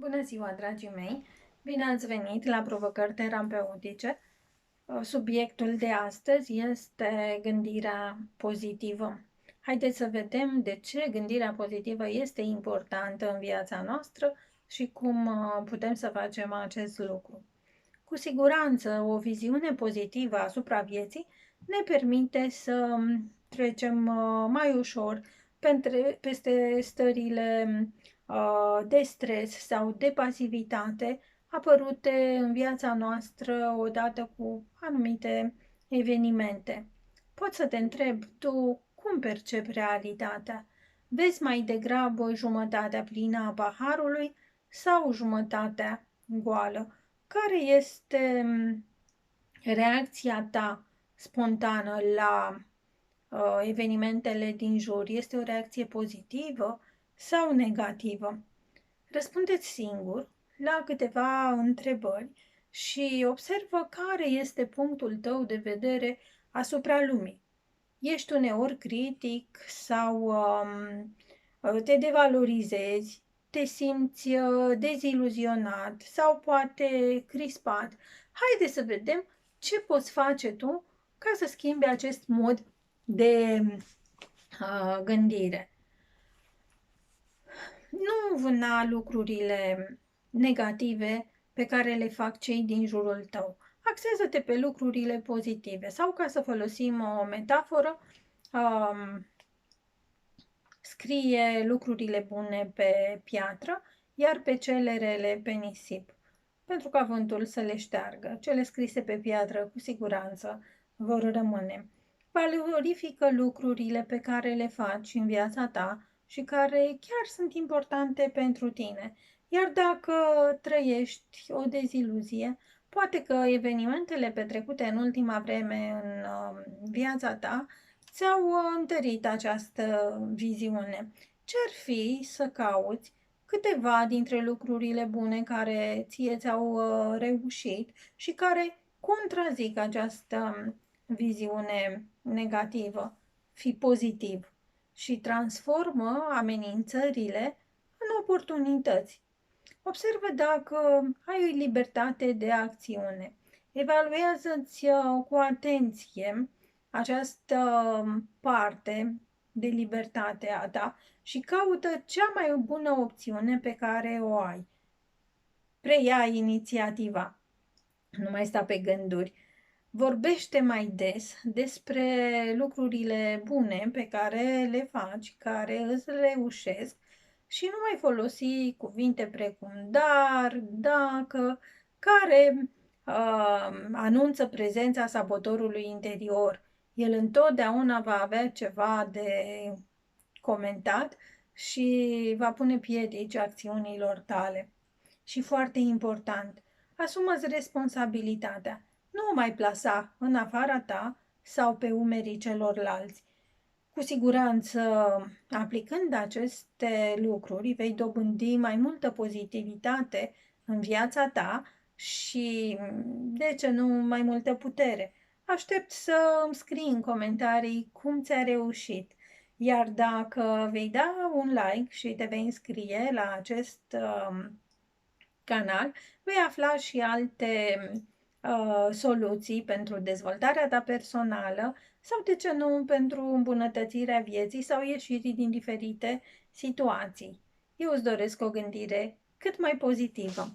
Bună ziua, dragii mei! Bine ați venit la Provocări Terapeutice. Subiectul de astăzi este gândirea pozitivă. Haideți să vedem de ce gândirea pozitivă este importantă în viața noastră și cum putem să facem acest lucru. Cu siguranță, o viziune pozitivă asupra vieții ne permite să trecem mai ușor peste stările de stres sau de pasivitate apărute în viața noastră odată cu anumite evenimente. Pot să te întreb, tu cum percepi realitatea? Vezi mai degrabă jumătatea plină a paharului sau jumătatea goală? Care este reacția ta spontană la evenimentele din jur? Este o reacție pozitivă sau negativă? Răspundeți singur la câteva întrebări și observă care este punctul tău de vedere asupra lumii. Ești uneori critic sau te devalorizezi, te simți deziluzionat sau poate crispat. Haide să vedem ce poți face tu ca să schimbi acest mod de gândire. Nu vâna lucrurile negative pe care le fac cei din jurul tău. Axează-te pe lucrurile pozitive sau, ca să folosim o metaforă, scrie lucrurile bune pe piatră, iar pe cele rele pe nisip, pentru ca vântul să le șteargă. Cele scrise pe piatră cu siguranță vor rămâne. Valorifică lucrurile pe care le faci în viața ta și care chiar sunt importante pentru tine. Iar dacă trăiești o deziluzie, poate că evenimentele petrecute în ultima vreme în viața ta ți-au întărit această viziune. Ce-ar fi să cauți câteva dintre lucrurile bune care ție ți-au reușit și care contrazic această viziune negativă? Fii pozitiv și transformă amenințările în oportunități. Observă dacă ai o libertate de acțiune. Evaluează-ți cu atenție această parte de libertate a ta și caută cea mai bună opțiune pe care o ai. Preia inițiativa. Nu mai sta pe gânduri. Vorbește mai des despre lucrurile bune pe care le faci, care îți reușesc și nu mai folosi cuvinte precum dar, dacă, care anunță prezența sabotorului interior. El întotdeauna va avea ceva de comentat și va pune piedici acțiunilor tale. Și foarte important, asumă-ți responsabilitatea. Nu o mai plasa în afara ta sau pe umerii celorlalți. Cu siguranță, aplicând aceste lucruri, vei dobândi mai multă pozitivitate în viața ta și, de ce nu, mai multă putere. Aștept să îmi scrii în comentarii cum ți-a reușit. Iar dacă vei da un like și te vei înscrie la acest canal, vei afla și alte soluții pentru dezvoltarea ta personală sau, de ce nu, pentru îmbunătățirea vieții sau ieșirii din diferite situații. Eu îți doresc o gândire cât mai pozitivă.